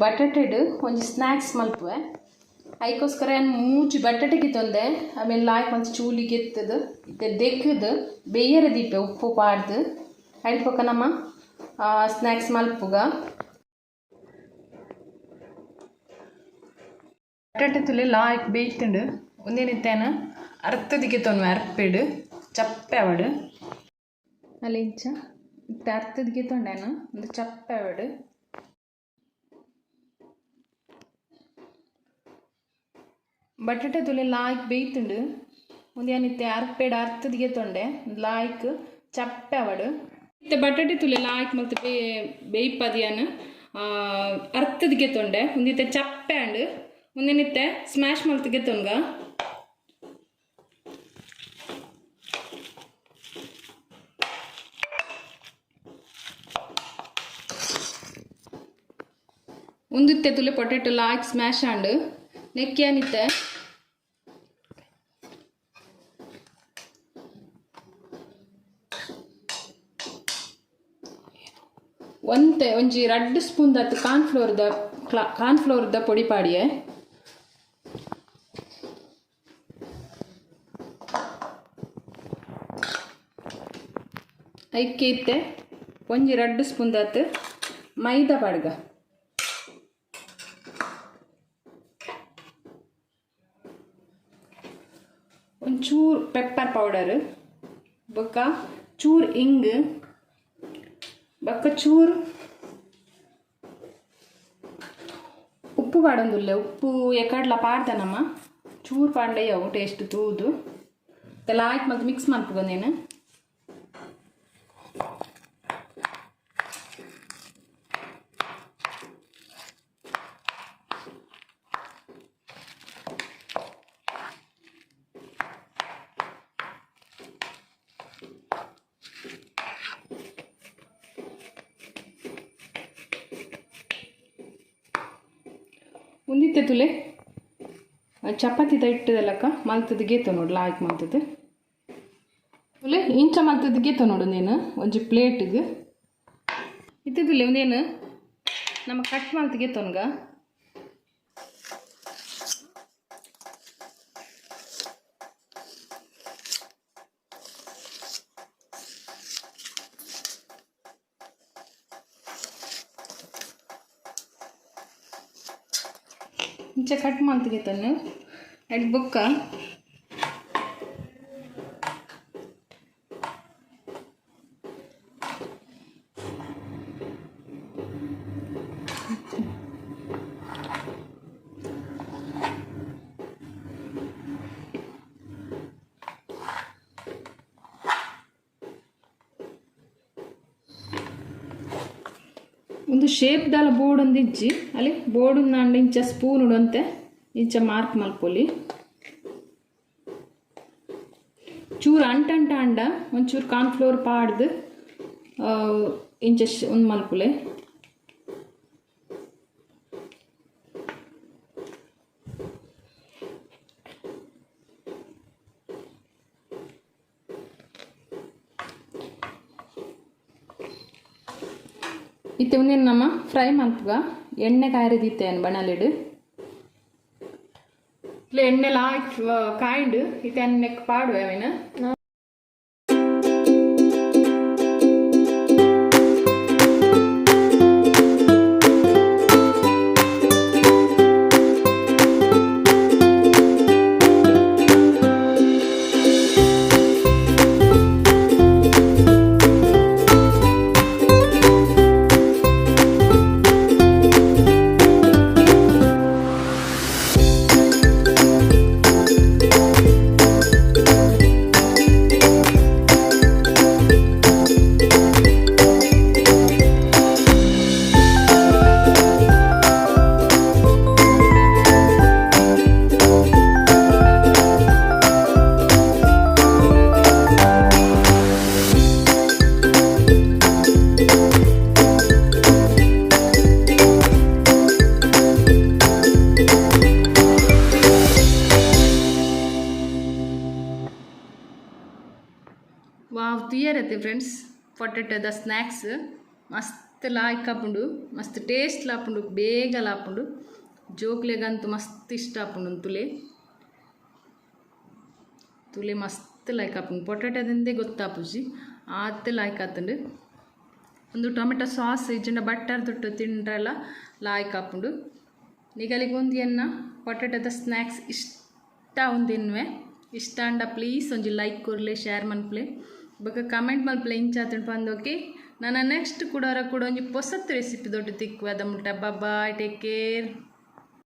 ಬಟಾಟೆಡು ಒಂಜಿ ಸ್ನ್ಯಾಕ್ಸ್ ಮಲ್ಪುವೆ ಅದಕ್ಕೋಸ್ಕರ ಮೂಜಿ ಬಟಾಟೆಗೆ ತೊಂದೆ ಆಮೇಲೆ ಲಾಯ್ಕ್ ಮತ್ತು ಚೂಲಿಗೆ ಎತ್ತದು ದೆಕ್ಕದು ಬೇಯರ ದೀಪೆ ಉಪ್ಪು ಪಾಡ್ದು ಅಡಿಪಕ್ಕ ನಮ್ಮ ಸ್ನ್ಯಾಕ್ಸ್ ಮಲ್ಪುಗ ಬಟಾಟೆ ತುಲೆ ಲಾಯ್ಕ್ ಬೇಯ್ತುಂಡು ಒಂದೇನಿತ್ತೇನ ಅರ್ಥದಿಗೆ ತೊನ್ವೆ ಅರ್ಪೆಡು ಚಪ್ಪೆ ಅವಡು ಅಲ್ಲಿ ಇಂಚ ಇತ್ತೆ ಅರ್ಥದಿಗೆ ತೊಂಡೇನು ಒಂದು ಚಪ್ಪೆ ಅವಡು ಬಟಾಟೆ ತುಲೆ ಲಾಯ್ಕ್ ಬೇಯ್ತುಂಡು ಒಂದು ಏನಿತ್ತೆ ಅರ್ಪೆಡು ಅರ್ಥದಿಗೆ ತೊಂಡೆ ಲಾಯ್ಕ್ ಚಪ್ಪೆ ಅವಡು ಇತ್ತೆ ಬಟಾಟೆ ತುಲೆ ಲಾಯ್ಕ್ ಮತ್ತು ಬೇಯ್ಪದಿಯನು ಅರ್ಥದಿಗೆ ತೊಂಡೆ ಒಂದಿತ್ತೆ ಚಪ್ಪೆ ಅಂಡು ಒಂದೇನಿತ್ತೆ ಸ್ಮ್ಯಾಶ್ ಮಲ್ತಿಗೆ ತೊಂಗ ಒಂದಿತ್ತೆ ತುಲೆ ಪೊಟೆಟೊ ಲಾಯ್ಕ್ ಸ್ಮ್ಯಾಶ್ ಅಂಡು ನೆಕ್ಕಿಯನಿತ್ತೆ ಒಂಜಿ 2 ಸ್ಪೂನ್ ದತ್ತು ಕಾರ್ನ್ಫ್ಲೋರ್ದ ಪೊಡಿ ಪಾಡಿಯೆ ಐಕ್ಕೆ ಇತ್ತೆ ಒಂಜಿ 2 ಸ್ಪೂನ್ ದತ್ತು ಮೈದಾ ಪಾಡ್ಗ ಒಂಚೂರು ಪೆಪ್ಪರ್ ಪೌಡರ್ ಬೊಕ್ಕ ಚೂರು ಇಂಗು ಬೊಕ್ಕ ಚೂರು ಉಪ್ಪು ಪಾಡೊಂದುಲ್ಲೆ ಉಪ್ಪು ಎಕಡ್ಲ ಪಾಡ್ದನಮ್ಮ ಚೂರು ಪಾಂಡೆಯವು ಟೇಸ್ಟ್ ತೂದು ಅದೆಲ್ಲ ಆಯ್ತು ಮತ್ತು ಮಿಕ್ಸ್ ಮಾಡ್ಕೊಂಡೇನು ಒಂದಿತ್ತೆ ತುಲೆ ಚಪಾತಿದ ಇಟ್ಟದಲ್ಲಕ್ಕ ಮಲ್ತದ ಗೇತ ನೋಡು ಲಾಯ್ಕ್ ಮಲ್ತದ ತುಲೆ ಇಂಚ ಮಲ್ತದ ಗೇತ ನೋಡು ನೀನು ಒಂಜಿ ಪ್ಲೇಟಿಗೆ ಇತ್ತಿದ್ದುಲೆ ಒಂದೇನು ನಮ್ಮ ಕಟ್ ಮಲ್ತ ಗೇತೊನ್ಗ ಇಂಚ ಕಟ್ ಮಾಡ್ತಿಗೆ ತನ್ನು ಅಡ್ ಬೊಕ್ಕ ಒಂದು ಶೇಪ್ ದಾಲ ಬೋರ್ಡ್ ಒಂದು ಇಜ್ಜಿ ಅಲ್ಲಿ ಬೋರ್ಡ್ ನಂಡು ಇಂಚ ಸ್ಪೂನ್ ಉಡಂತೆ ಇಂಚ ಮಾರ್ಕ್ ಮಲ್ಪೊಲಿ ಚೂರು ಅಂಟ ಅಂಡ ಒಂಚೂರು ಕಾರ್ನ್ಫ್ಲೋರ್ ಪಾಡ್ದು ಇಂಚ ಒಂದು ಮಲ್ಪುಲೆ ಇತ್ತೆ ಒಂದೇನು ನಮ್ಮ ಫ್ರೈ ಮಲ್ಪುಗ ಎಣ್ಣೆ ಕಾಯ್ರದಿತ್ತೇನು ಬಣಲಿಡು ಎಣ್ಣೆ ಕಾಯ್ಡು ಇತ್ತೆ ಎಣ್ಣೆಗೆ ಪಾಡುವೆ ಅವೇನು ವಾವ್ ತುಯ್ಯರತ್ತೆ ಫ್ರೆಂಡ್ಸ್ ಪೊಟೆಟೊದ ಸ್ನ್ಯಾಕ್ಸ್ ಮಸ್ತ್ ಲಾಯ್ಕ್ ಆಪುಂಡು ಮಸ್ತ್ ಟೇಸ್ಟ್ ಲಾಪುಂಡು ಬೇಗ ಲಾಪುಂಡು ಜೋಕ್ಲೆಗಂತೂ ಮಸ್ತ್ ಇಷ್ಟ ಆಪುಂಡು ತುಲೆ ಮಸ್ತ್ ಲೈಕ್ ಆಪುಂಡು ಪೊಟಾಟೋದಿಂದೇ ಗೊತ್ತಾಪುಜಿ ಆತ್ ಲೈಕ್ ಆತುಂಡು ಒಂದು ಟೊಮೆಟೊ ಸಾಸ್ ಇಜ್ಜಿಂಡ ಬಟ್ಟರ್ ತೊಟ್ಟು ತಿಂಡ್ರೆಲ್ಲ ಲಾಯ್ಕ್ ಆಪುಂಡು ನಿಗಲಿಗೆ ಒಂದಿಯನ್ನ ಪೊಟಾಟೋದ ಸ್ನ್ಯಾಕ್ಸ್ ಇಷ್ಟ ಒಂದಿನ್ವೆ ಇಷ್ಟ ಅಂಡ ಪ್ಲೀಸ್ ಒಂಜಿ ಲೈಕ್ ಕೊರ್ಲೆ ಶೇರ್ ಮನ್ಪ್ಲೆ ಬೊಕ ಕಮೆಂಟ್ ಮಲ್ಪ್ಲೆ ಇಂಚಾತುಂಡು ಪಂದೋಕೆ ನನ್ನ ನೆಕ್ಸ್ಟ್ ಕೂಡ ಒಂಜಿ ಹೊಸತ್ ರೆಸಿಪಿ ದೊಡ್ಡ ತಿಕ್ಕು ಅದ ಮುಟ್ಟ ಬಾಯ್ ಟೇಕ್ ಕೇರ್.